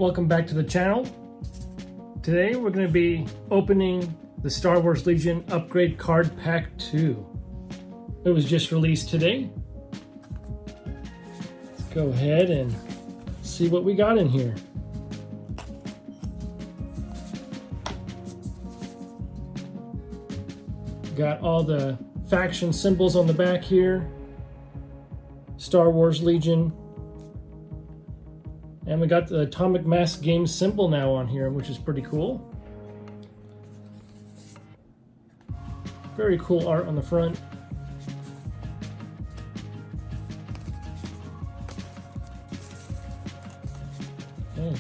Welcome back to the channel. Today we're going to be opening the Star Wars Legion Upgrade Card Pack 2. It was just released today. Let's go ahead and see what we got in here. Got all the faction symbols on the back here. Star Wars Legion. And we got the Atomic Mass game symbol now on here, which is pretty cool. Very cool art on the front. Okay.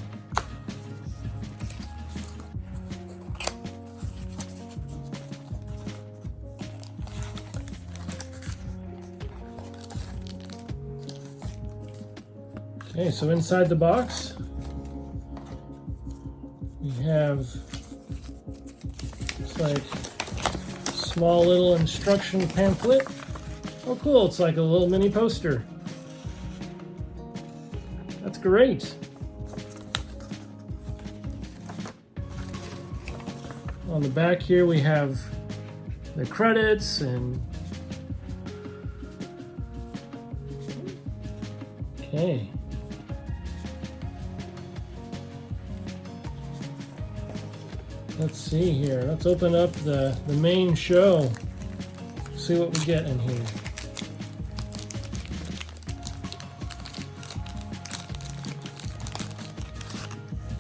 Okay, so inside the box, we have, it's like a small little instruction pamphlet. Oh cool, it's like a little mini poster. That's great. On the back here we have the credits and okay. Let's see here. Let's open up the main show. See what we get in here.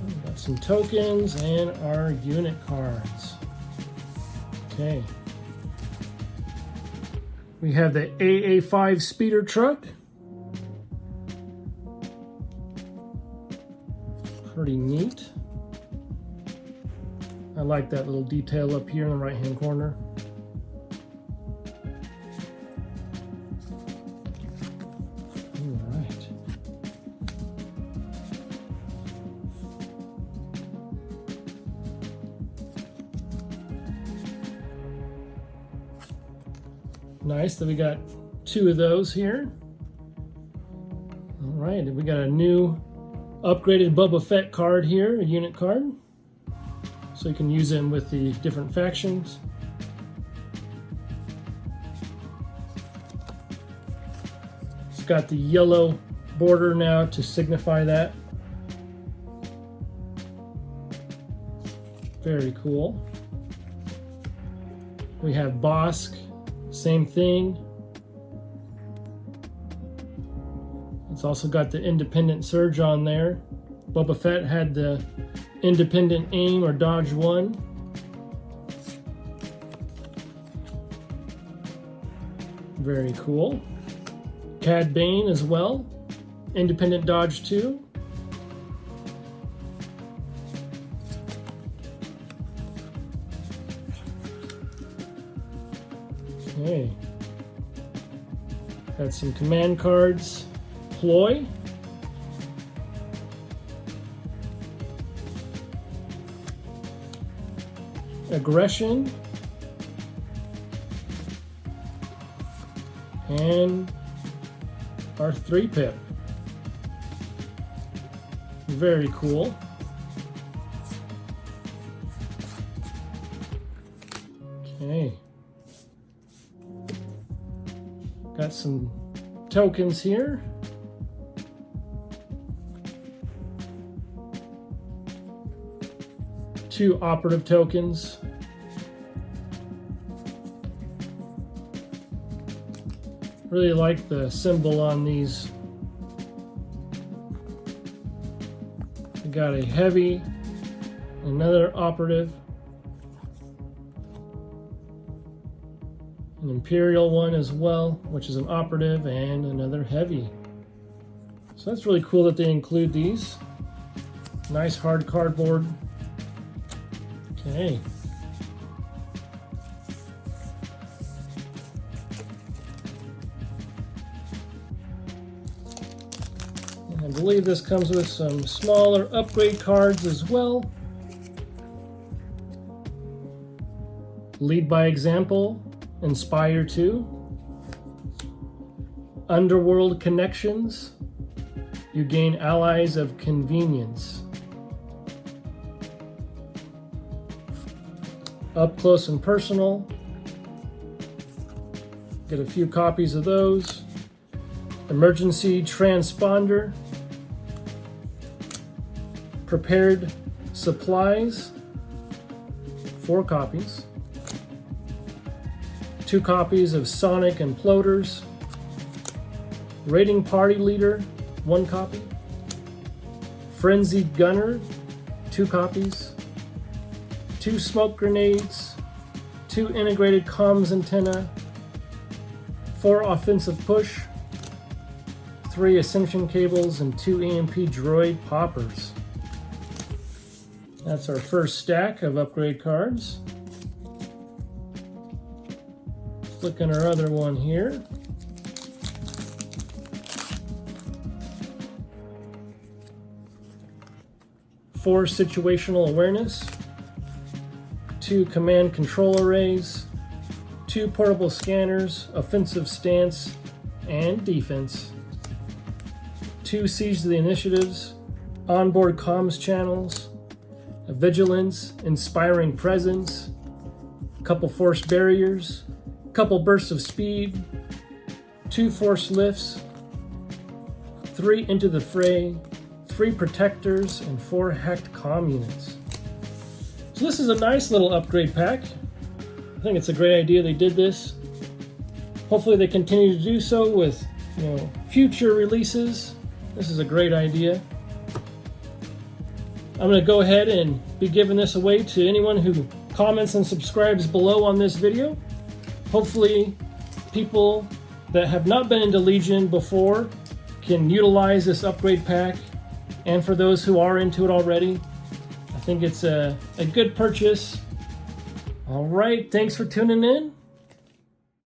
We've got some tokens and our unit cards. Okay. We have the AA5 speeder truck. Pretty neat. I like that little detail up here in the right hand corner. All right. Nice that we got two of those here. All right, and we got a new upgraded Boba Fett card here, a unit card. So you can use them with the different factions. It's got the yellow border now to signify that. Very cool. We have Bosk, same thing. It's also got the independent surge on there. Boba Fett had the independent aim or dodge 1. Very cool. Cad Bane as well. Independent dodge 2. Okay. Got some command cards. Ploy. Aggression, and our 3-pip. Very cool. Okay. Got some tokens here. Two operative tokens. Really like the symbol on these. We got a heavy, another operative, an Imperial one as well, which is an operative, and another heavy. So that's really cool that they include these. Nice hard cardboard. Okay. I believe this comes with some smaller upgrade cards as well. Lead by example, Inspire 2. Underworld Connections. You gain allies of convenience. Up Close and Personal. Get a few copies of those. Emergency Transponder. Prepared Supplies. 4 copies. 2 copies of Sonic Imploders. Raiding Party Leader, 1 copy. Frenzied Gunner, 2 copies. 2 smoke grenades. 2 integrated comms antenna. 4 offensive push. 3 ascension cables and 2 EMP droid poppers. That's our first stack of upgrade cards. Let's look at our other one here. Four situational awareness, 2 command control arrays, 2 portable scanners, offensive stance and defense, 2 Siege the Initiatives, onboard comms channels, a vigilance, inspiring presence, a couple force barriers, a couple bursts of speed, 2 force lifts, 3 into the fray, 3 protectors, and 4 hacked comm units. So this is a nice little upgrade pack. I think it's a great idea they did this. Hopefully they continue to do so with, future releases. This is a great idea. I'm going to go ahead and be giving this away to anyone who comments and subscribes below on this video. Hopefully people that have not been into Legion before can utilize this upgrade pack. And for those who are into it already, I think it's a good purchase. All right, thanks for tuning in.